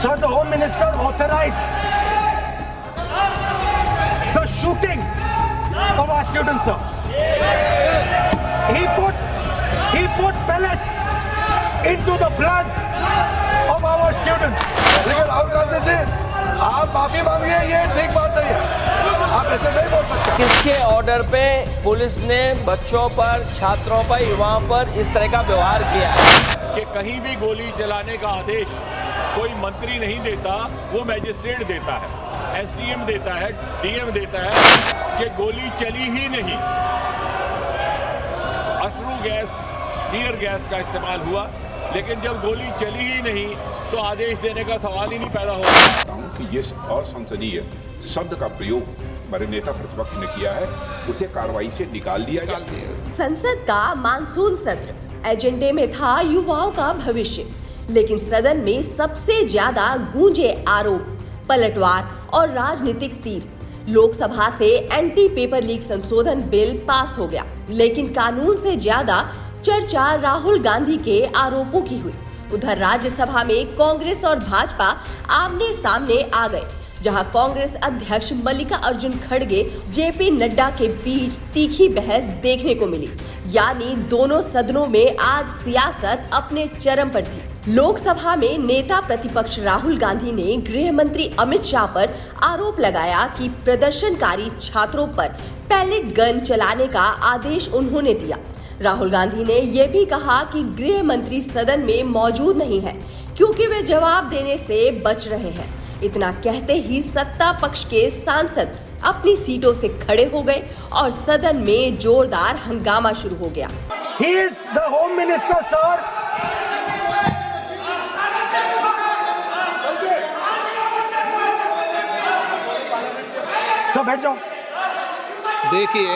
Sir, the Home Minister authorized the shooting of our students, sir. He put pellets into the blood of our students. लेकिन राहुल गांधी जी, आप माफी मांगिए, ये ठीक बात नहीं है। आप ऐसे नहीं बोल सकते। किसके ऑर्डर पे पुलिस ने बच्चों पर, छात्रों पर, युवाओं पर इस तरह का व्यवहार किया है? कि कहीं भी गोली चलाने का आदेश कोई मंत्री नहीं देता, वो मैजिस्ट्रेट देता है, एसडीएम देता है, डीएम देता है कि गोली चली ही नहीं। अश्रु गैस, टीयर गैस का इस्तेमाल हुआ, लेकिन जब गोली चली ही नहीं तो आदेश देने का सवाल ही नहीं पैदा होगा। कि ये असंसदीय शब्द का प्रयोग हमारे नेता प्रतिपक्ष ने किया है, उसे कार्रवाई से निकाल दिया जाए। संसद का मानसून सत्र, एजेंडे में था युवाओं का भविष्य, लेकिन सदन में सबसे ज्यादा गूंजे आरोप, पलटवार और राजनीतिक तीर। लोकसभा से एंटी पेपर लीक संशोधन बिल पास हो गया, लेकिन कानून से ज्यादा चर्चा राहुल गांधी के आरोपों की हुई। उधर राज्यसभा में कांग्रेस और भाजपा आमने सामने आ गए, जहां कांग्रेस अध्यक्ष मल्लिकार्जुन खड़गे, जेपी नड्डा के बीच तीखी बहस देखने को मिली। यानी दोनों सदनों में आज सियासत अपने चरम पर थी। लोकसभा में नेता प्रतिपक्ष राहुल गांधी ने गृह मंत्री अमित शाह पर आरोप लगाया कि प्रदर्शनकारी छात्रों पर पैलेट गन चलाने का आदेश उन्होंने दिया। राहुल गांधी ने यह भी कहा कि गृह मंत्री सदन में मौजूद नहीं है क्योंकि वे जवाब देने से बच रहे हैं। इतना कहते ही सत्ता पक्ष के सांसद अपनी सीटों से खड़े हो गए और सदन में जोरदार हंगामा शुरू हो गया। He is the Home Minister, sir. Sir बैठ जाओ। देखिए,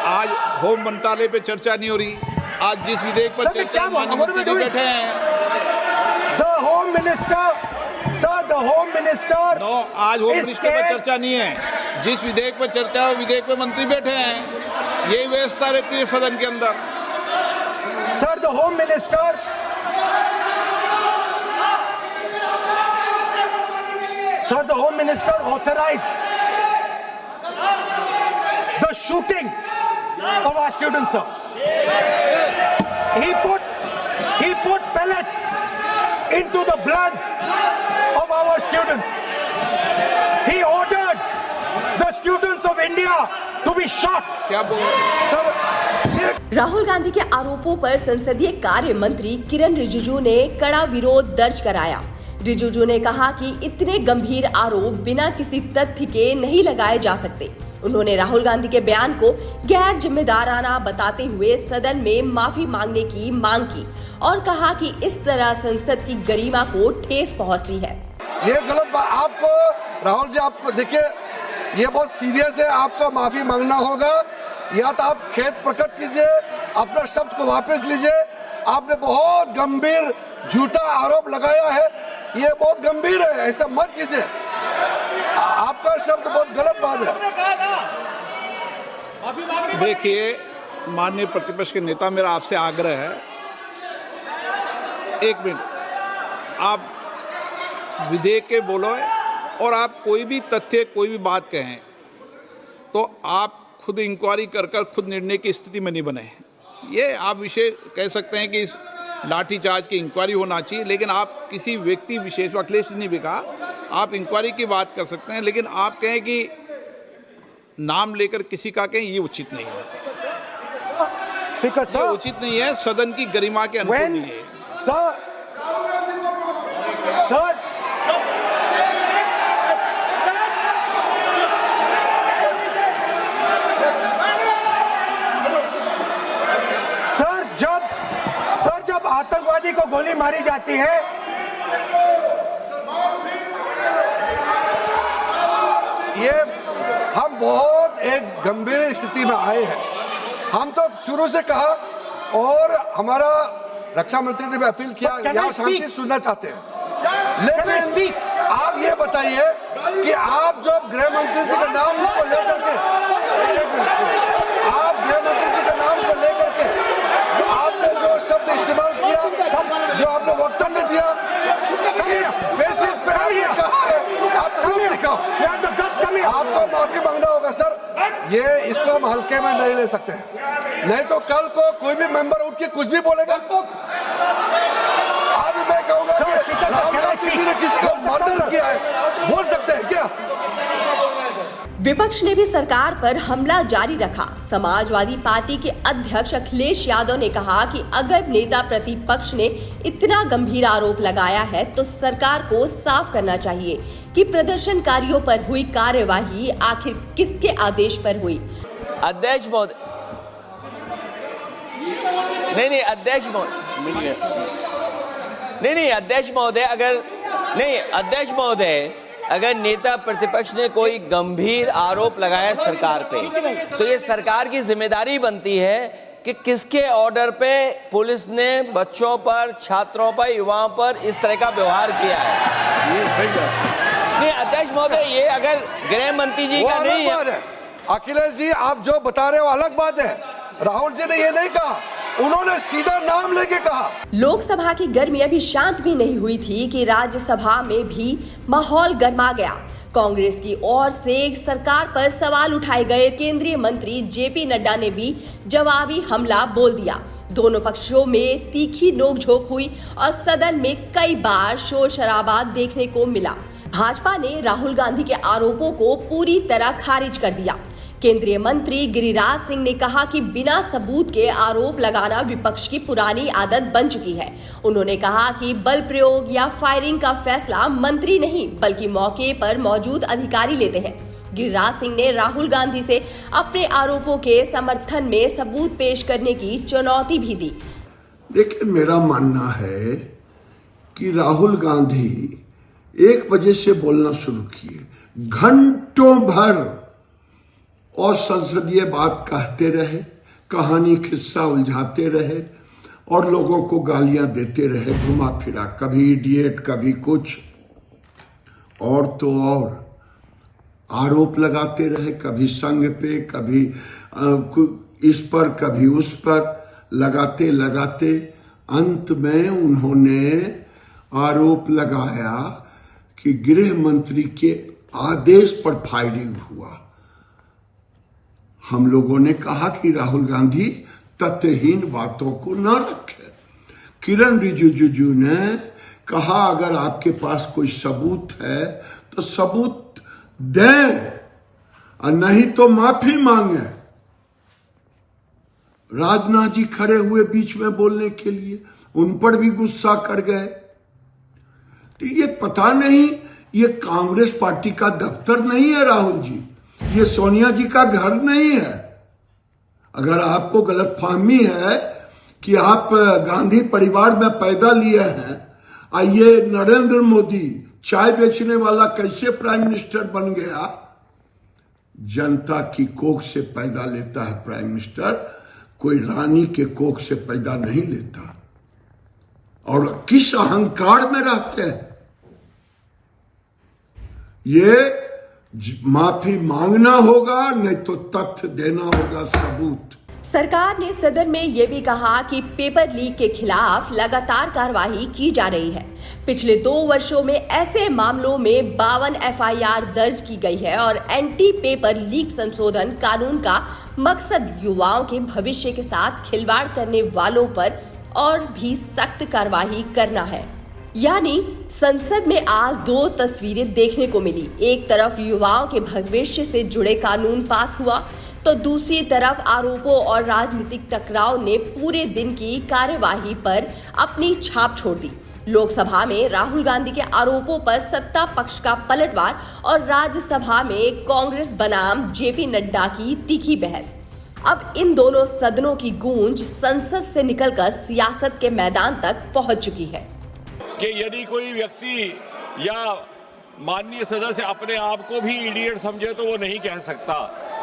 आज होम मंत्रालय पे चर्चा नहीं हो रही। आज जिस विधेयक पर चर्चा माननीय मंत्री बैठे हैं, The Home Minister, sir, the Home Minister. No, आज होम मिनिस्टर पर चर्चा नहीं है। जिस विधेयक पर चर्चा है, विधेयक पे मंत्री बैठे हैं। यही व्यवस्था रहती है सदन के अंदर। Sir, the Home Minister. Sir, the Home Minister authorized the shooting of our students, sir. He put pellets into the blood of our students. He ordered the students of India to be shot. क्या बोल sir? Rahul Gandhi के आरोपों पर संसदीय कार्य मंत्री किरण रिजिजू ने कड़ा विरोध दर्ज कराया। रिजिजू ने कहा कि इतने गंभीर आरोप बिना किसी तथ्य के नहीं लगाए जा सकते। उन्होंने राहुल गांधी के बयान को गैर जिम्मेदाराना बताते हुए सदन में माफी मांगने की मांग की और कहा कि इस तरह संसद की गरिमा को ठेस पहुंचती है। ये गलत बात। आपको राहुल जी, आपको देखिए, ये बहुत सीरियस है। आपको माफी मांगना होगा, या तो आप खेद प्रकट कीजिए, अपना शब्द को वापस लीजिए। आपने बहुत गंभीर झूठा आरोप लगाया है, ये बहुत गंभीर है, ऐसा मत कीजिए। आपका शब्द बहुत गलत बात है। देखिए, माननीय प्रतिपक्ष के नेता, मेरा आपसे आग्रह है, एक मिनट, आप विधेयक के बोलो और आप कोई भी तथ्य, कोई भी बात कहें तो आप खुद इंक्वायरी कर खुद निर्णय की स्थिति में नहीं बने। ये आप विषय कह सकते हैं कि इस लाठीचार्ज की इंक्वायरी होना चाहिए, लेकिन आप किसी व्यक्ति विशेष, अखिलेश ने भी कहा, आप इंक्वायरी की बात कर सकते हैं, लेकिन आप कहें कि नाम लेकर किसी का कहें, ये उचित नहीं है। ये उचित नहीं है, सदन की गरिमा के अनुकूल नहीं है। Sir, जब आतंकवादी को गोली मारी जाती है, ये हम बहुत एक गंभीर स्थिति में आए हैं। हम तो शुरू से कहा, और हमारा रक्षा मंत्री ने भी अपील किया, यहाँ शांति सुनना चाहते हैं। लेकिन आप ये बताइए कि आप जो गृह मंत्री जी के नाम को लेकर के, आप गृह मंत्री जी के नाम को लेकर के आपने जो शब्द इस्तेमाल किया, जो आपने वक्तव्य दिया, आपने कहा है, आप प्रूफ दिखाओ। You have the guts, come here. आपको माफी मांगना होगा सर, ये इसको हम हल्के में नहीं ले सकते, नहीं तो कल को कोई भी मेंबर उठ के कुछ भी बोलेगा। आज मैं कहूंगा Sir, कि Speaker, Rahul can I Gandhi ji speak? ने किसी को मर्डर किया है, बोल सकते हैं क्या? विपक्ष ने भी सरकार पर हमला जारी रखा। समाजवादी पार्टी के अध्यक्ष अखिलेश यादव ने कहा कि अगर नेता प्रतिपक्ष ने इतना गंभीर आरोप लगाया है तो सरकार को साफ करना चाहिए कि प्रदर्शनकारियों पर हुई कार्यवाही आखिर किसके आदेश पर हुई। अध्यक्ष महोदय, नहीं अध्यक्ष महोदय, नहीं अध्यक्ष महोदय, अगर नेता प्रतिपक्ष ने कोई गंभीर आरोप लगाया सरकार पे, तो ये सरकार की जिम्मेदारी बनती है कि किसके ऑर्डर पे पुलिस ने बच्चों पर, छात्रों पर, युवाओं पर इस तरह का व्यवहार किया है। ये सही बात नहीं अध्यक्ष महोदय, ये अगर गृह मंत्री जी का नहीं है। अखिलेश जी, आप जो बता रहे हो अलग बात है, राहुल जी ने ये नहीं कहा, उन्होंने सीधा नाम लेके कहा। लोकसभा की गर्मी अभी शांत भी नहीं हुई थी कि राज्यसभा में भी माहौल गर्मा गया। कांग्रेस की ओर से सरकार पर सवाल उठाए गए केंद्रीय मंत्री जेपी नड्डा ने भी जवाबी हमला बोल दिया। दोनों पक्षों में तीखी नोकझोंक हुई और सदन में कई बार शोर शराबा देखने को मिला। भाजपा ने राहुल गांधी के आरोपों को पूरी तरह खारिज कर दिया। केंद्रीय मंत्री गिरिराज सिंह ने कहा कि बिना सबूत के आरोप लगाना विपक्ष की पुरानी आदत बन चुकी है। उन्होंने कहा कि बल प्रयोग या फायरिंग का फैसला मंत्री नहीं बल्कि मौके पर मौजूद अधिकारी लेते हैं। गिरिराज सिंह ने राहुल गांधी से अपने आरोपों के समर्थन में सबूत पेश करने की चुनौती भी दी। देखिए, मेरा मानना है कि राहुल गांधी 1 बजे से बोलना शुरू किए, घंटों भर और संसदीय बात कहते रहे, कहानी किस्सा उलझाते रहे और लोगों को गालियां देते रहे, घुमा फिरा, कभी इडियट, कभी कुछ और तो और आरोप लगाते रहे, कभी संघ पे, कभी इस पर, कभी उस पर, लगाते लगाते अंत में उन्होंने आरोप लगाया कि गृह मंत्री के आदेश पर फायरिंग हुआ। हम लोगों ने कहा कि राहुल गांधी तथ्यहीन बातों को न रखे। किरण रिजिजू ने कहा अगर आपके पास कोई सबूत है तो सबूत दें और नहीं तो माफी मांगे। राजनाथ जी खड़े हुए बीच में बोलने के लिए, उन पर भी गुस्सा कर गए। तो ये पता नहीं, ये कांग्रेस पार्टी का दफ्तर नहीं है राहुल जी, ये सोनिया जी का घर नहीं है। अगर आपको गलतफहमी है कि आप गांधी परिवार में पैदा लिए हैं, आइए नरेंद्र मोदी चाय बेचने वाला कैसे प्राइम मिनिस्टर बन गया? जनता की कोख से पैदा लेता है प्राइम मिनिस्टर, कोई रानी के कोख से पैदा नहीं लेता। और किस अहंकार में रहते हैं? ये माफी मांगना होगा, नहीं तो तथ्य देना होगा, सबूत। सरकार ने सदन में ये भी कहा कि पेपर लीक के खिलाफ लगातार कार्रवाई की जा रही है। पिछले 2 वर्षों में ऐसे मामलों में 52 एफआईआर दर्ज की गई है और एंटी पेपर लीक संशोधन कानून का मकसद युवाओं के भविष्य के साथ खिलवाड़ करने वालों पर और भी सख्त कार्रवाई करना है। यानी संसद में आज 2 तस्वीरें देखने को मिली। एक तरफ युवाओं के भविष्य से जुड़े कानून पास हुआ तो दूसरी तरफ आरोपों और राजनीतिक टकराव ने पूरे दिन की कार्यवाही पर अपनी छाप छोड़ दी। लोकसभा में राहुल गांधी के आरोपों पर सत्ता पक्ष का पलटवार और राज्यसभा में कांग्रेस बनाम जेपी नड्डा की तीखी बहस। अब इन दोनों सदनों की गूंज संसद से निकलकर सियासत के मैदान तक पहुंच चुकी है कि यदि कोई व्यक्ति या माननीय सदस्य अपने आप को भी इडियट समझे तो वो नहीं कह सकता,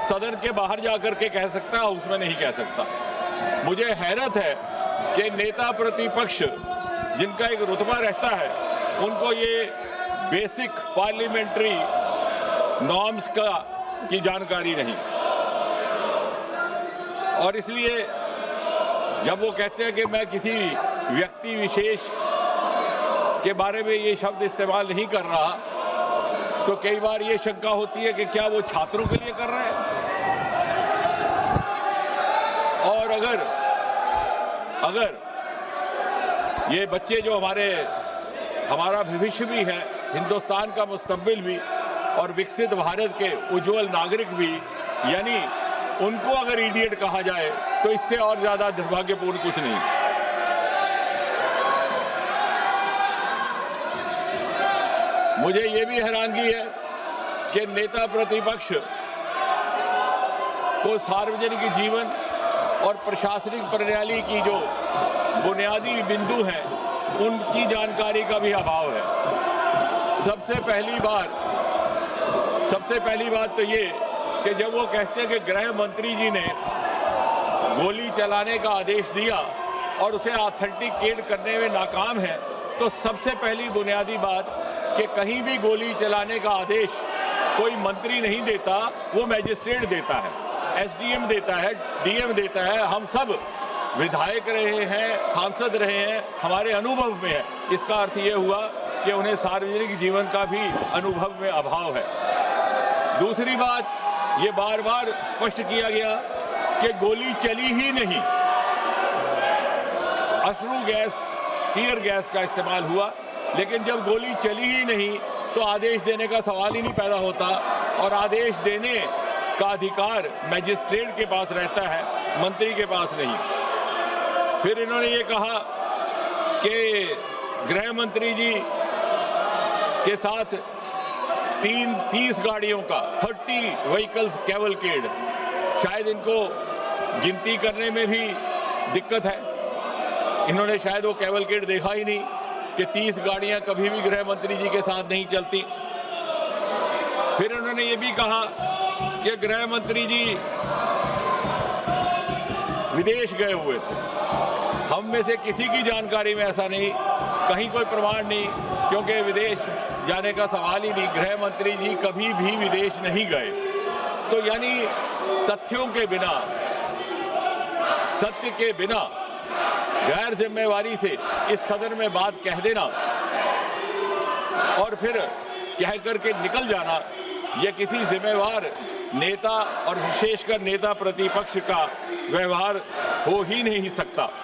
सदन के बाहर जाकर के कह सकता है, उसमें नहीं कह सकता। मुझे हैरत है कि नेता प्रतिपक्ष जिनका एक रुतबा रहता है, उनको ये बेसिक पार्लियामेंट्री नॉर्म्स की जानकारी नहीं, और इसलिए जब वो कहते हैं कि मैं किसी व्यक्ति विशेष के बारे में ये शब्द इस्तेमाल नहीं कर रहा, तो कई बार ये शंका होती है कि क्या वो छात्रों के लिए कर रहे हैं। और अगर ये बच्चे जो हमारा भविष्य भी है, हिंदुस्तान का मुस्तकबिल भी और विकसित भारत के उज्जवल नागरिक भी, यानी उनको अगर इडियट कहा जाए तो इससे और ज्यादा दुर्भाग्यपूर्ण कुछ नहीं। मुझे ये भी हैरानगी है कि नेता प्रतिपक्ष को सार्वजनिक जीवन और प्रशासनिक प्रणाली की जो बुनियादी बिंदु हैं उनकी जानकारी का भी अभाव है। सबसे पहली बात तो ये कि जब वो कहते हैं कि गृह मंत्री जी ने गोली चलाने का आदेश दिया और उसे ऑथेंटिकेट करने में नाकाम है, तो सबसे पहली बुनियादी बात कि कहीं भी गोली चलाने का आदेश कोई मंत्री नहीं देता, वो मैजिस्ट्रेट देता है, एसडीएम देता है, डीएम देता है। हम सब विधायक रहे हैं, सांसद रहे हैं, हमारे अनुभव में है। इसका अर्थ ये हुआ कि उन्हें सार्वजनिक जीवन का भी अनुभव में अभाव है। दूसरी बात, ये बार बार स्पष्ट किया गया कि गोली चली ही नहीं, अश्रु गैस, टीयर गैस का इस्तेमाल हुआ, लेकिन जब गोली चली ही नहीं तो आदेश देने का सवाल ही नहीं पैदा होता, और आदेश देने का अधिकार मैजिस्ट्रेट के पास रहता है, मंत्री के पास नहीं। फिर इन्होंने ये कहा कि गृह मंत्री जी के साथ 30 गाड़ियों का 30 व्हीकल्स कैवलकेड, शायद इनको गिनती करने में भी दिक्कत है। इन्होंने शायद वो कैवलकेड देखा ही नहीं कि 30 गाड़ियां कभी भी गृह मंत्री जी के साथ नहीं चलती। फिर उन्होंने ये भी कहा कि गृह मंत्री जी विदेश गए हुए थे। हम में से किसी की जानकारी में ऐसा नहीं, कहीं कोई प्रमाण नहीं, क्योंकि विदेश जाने का सवाल ही नहीं। गृह मंत्री जी कभी भी विदेश नहीं गए। तो यानी तथ्यों के बिना, सत्य के बिना गैर जिम्मेवारी से इस सदन में बात कह देना और फिर कह करके निकल जाना, यह किसी जिम्मेवार नेता और विशेषकर नेता प्रतिपक्ष का व्यवहार हो ही नहीं सकता।